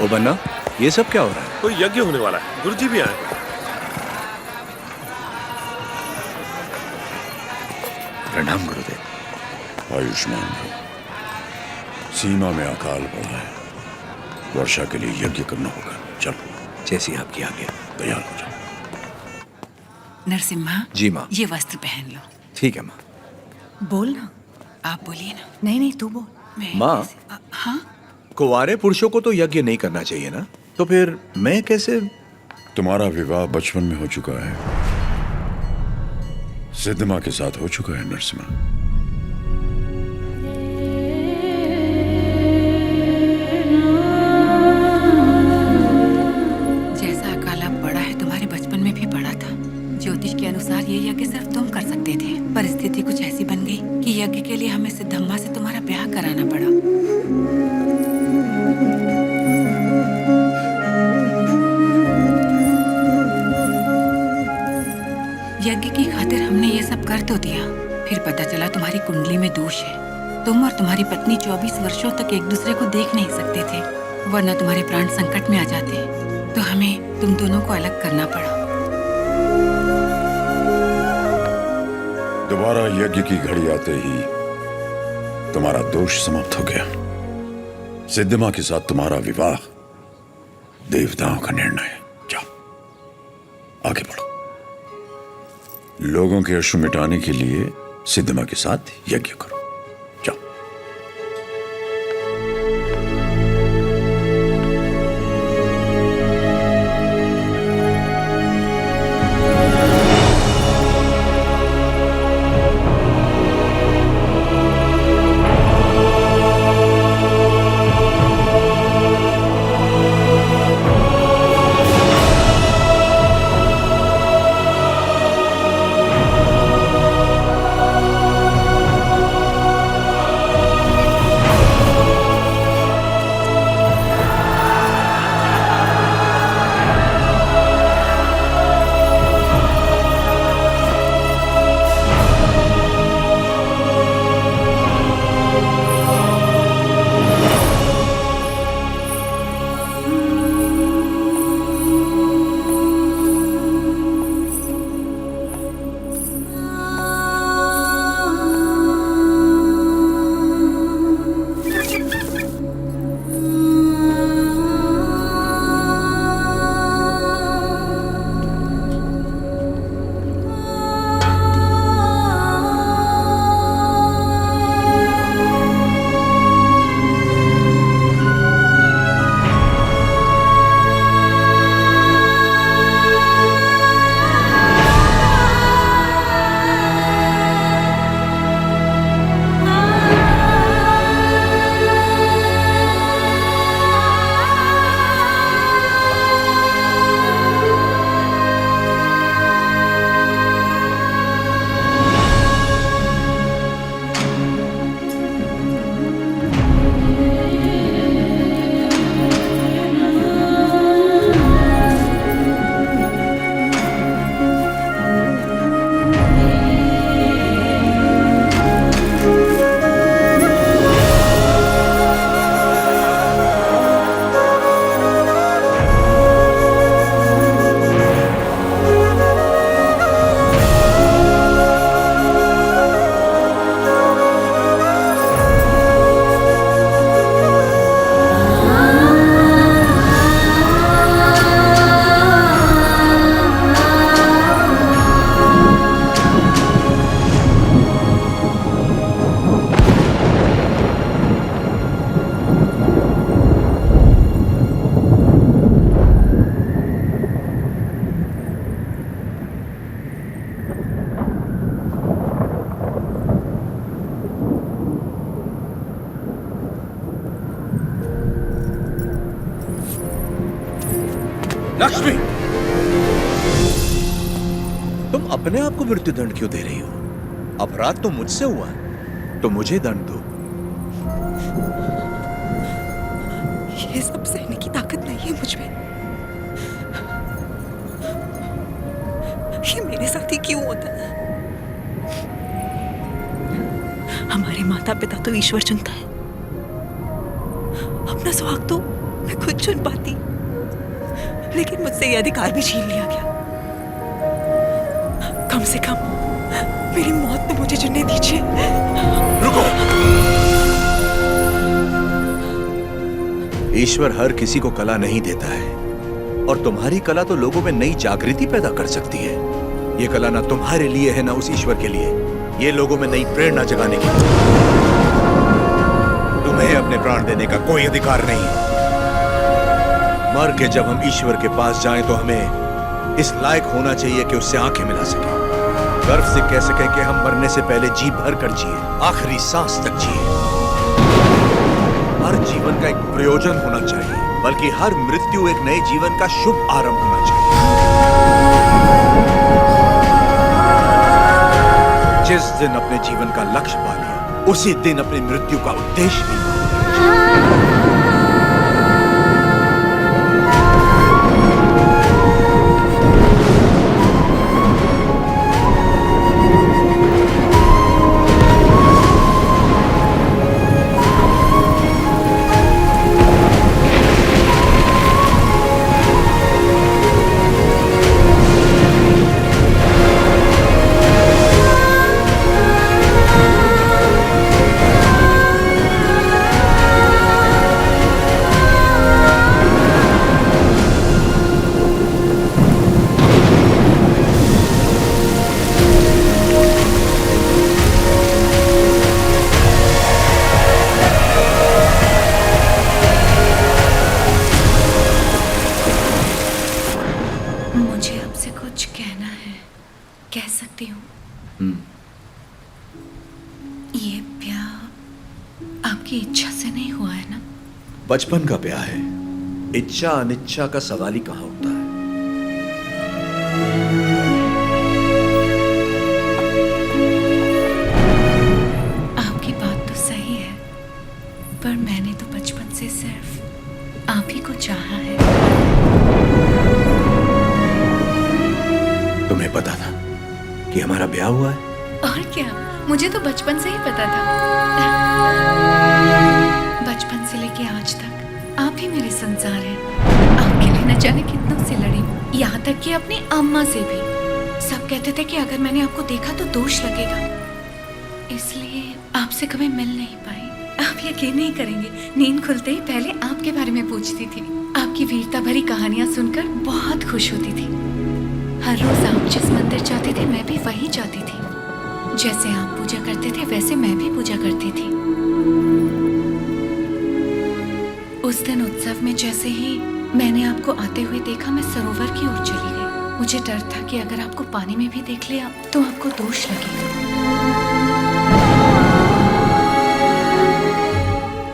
ओ बन्ना, ये सब क्या हो रहा है? कोई यज्ञ होने वाला है, गुरुजी भी आए। प्रणाम गुरुदेव। आयुष्मान भव। सीमा में अकाल पड़ा है, वर्षा के लिए यज्ञ करना होगा। चलो, जैसी आपकी आज्ञा। तैयार हो जाओ। नरसिम्हा, जी माँ। ये वस्त्र पहन लो। ठीक है माँ। बोल ना। आप बोलिए ना। नहीं नहीं, तू बोल। माँ, हाँ, कुंवारे पुरुषों को तो यज्ञ नहीं करना चाहिए ना, तो फिर मैं कैसे? तुम्हारा विवाह बचपन में हो चुका है, सिद्धमा के साथ हो चुका है नरसिम्हा। जैसा अकाल अब पड़ा है, तुम्हारे बचपन में भी पड़ा था। ज्योतिष के अनुसार ये यज्ञ सिर्फ तुम कर सकते थे। परिस्थिति कुछ ऐसी बन गई कि यज्ञ के लिए हमें सिद्धम्मा से तुम्हारा ब्याह कराना पड़ा। यज्ञ की खातिर हमने ये सब कर तो दिया, फिर पता चला तुम्हारी कुंडली में दोष है। तुम और तुम्हारी पत्नी 24 वर्षों तक एक दूसरे को देख नहीं सकते थे, वरना तुम्हारे प्राण संकट में आ जाते। तो हमें तुम दोनों को अलग करना पड़ा। दोबारा यज्ञ की घड़ी आते ही तुम्हारा दोष समाप्त हो गया। सिद्धमा के साथ तुम्हारा विवाह देवताओं का निर्णय है। जाओ, आगे बढ़ो। लोगों के अश्रु मिटाने के लिए सिद्धमा के साथ यज्ञ करो। जाओ। लक्ष्मी, तुम अपने आप को मृत्यु दंड क्यों दे रही हो? अपराध तो मुझसे हुआ है, तो मुझे दंड दो। ये सब सहने की ताकत नहीं है मुझ में। ये मेरे साथ ही क्यों होता है? हमारे माता पिता तो ईश्वर चुनता है, अपना सुहाग तो मैं खुद चुन पाती, लेकिन मुझसे ये अधिकार भी छीन लिया गया। कम से कम मेरी मौत तो मुझे चुनने दीजिए। रुको। ईश्वर हर किसी को कला नहीं देता है, और तुम्हारी कला तो लोगों में नई जागृति पैदा कर सकती है। ये कला ना तुम्हारे लिए है ना उस ईश्वर के लिए, ये लोगों में नई प्रेरणा जगाने की। तुम्हें अपने प्राण देने का कोई अधिकार नहीं। मर के जब हम ईश्वर के पास जाएं तो हमें इस लायक होना चाहिए कि उससे आंखें मिला सके, गर्व से कह सके कि हम मरने से पहले जी भर कर जिए, आखिरी सांस तक जिए। हर जीवन का एक प्रयोजन होना चाहिए, बल्कि हर मृत्यु एक नए जीवन का शुभ आरंभ होना चाहिए। जिस दिन अपने जीवन का लक्ष्य पा लिया, उसी दिन अपनी मृत्यु का उद्देश्य भी पा लिया। मुझे आपसे कुछ कहना है, कह सकती हूँ? ये ब्याह आपकी इच्छा से नहीं हुआ है ना? बचपन का ब्याह है, इच्छा अनिच्छा का सवाल ही कहाँ होता है। आपकी बात तो सही है, पर मैंने तो बचपन से सिर्फ आप ही को चाहा है। तुम्हें पता था कि हमारा ब्याह हुआ है? और क्या, मुझे तो बचपन से ही पता था। बचपन से लेके आज तक आप ही मेरे संसार हैं। आपके लिए न जाने कितनों से लड़ी हूँ, यहाँ तक कि अपनी अम्मा से भी। सब कहते थे कि अगर मैंने आपको देखा तो दोष लगेगा, इसलिए आपसे कभी मिल नहीं पाई। आप यकीन नहीं करेंगे, नींद खुलते ही पहले आपके बारे में पूछती थी। आपकी वीरता भरी कहानियां सुनकर बहुत खुश होती थी। हर रोज आप जिस मंदिर जाते थे मैं भी वही जाती थी। जैसे आप पूजा करते थे वैसे मैं भी पूजा करती थी। उस दिन उत्सव में जैसे ही मैंने आपको आते हुए देखा, मैं सरोवर की ओर चली गई। मुझे डर था कि अगर आपको पानी में भी देख लिया तो आपको दोष लगेगा।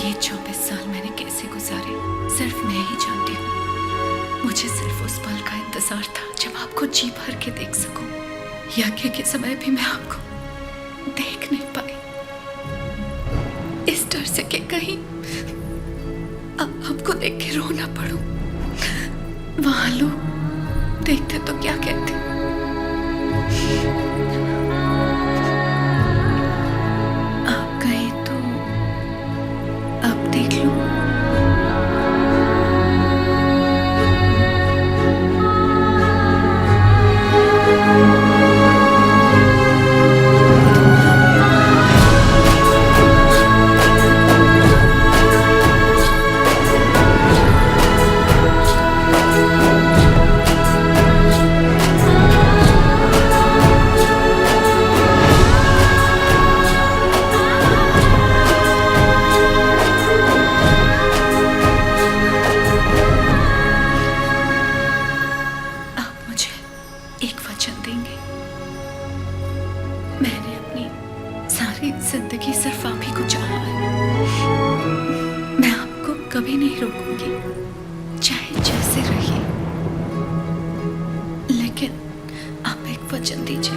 ये 24 साल मैंने कैसे गुजारे सिर्फ मैं ही जानती हूँ। मुझे सिर्फ उस पल का इंतजार था जब आपको जी भर के देख सकूं। यज्ञ के समय भी मैं आपको देख नहीं पाई, इस डर से कि कहीं आपको देख के रो ना पड़ूं। वहां लोग देखते तो क्या कहते। आप कहे तो आप देख लो। मैंने अपनी सारी जिंदगी सिर्फ आप ही को चाहा है। मैं आपको कभी नहीं रोकूंगी, चाहे जैसे रहिए, लेकिन आप एक वचन दीजिए।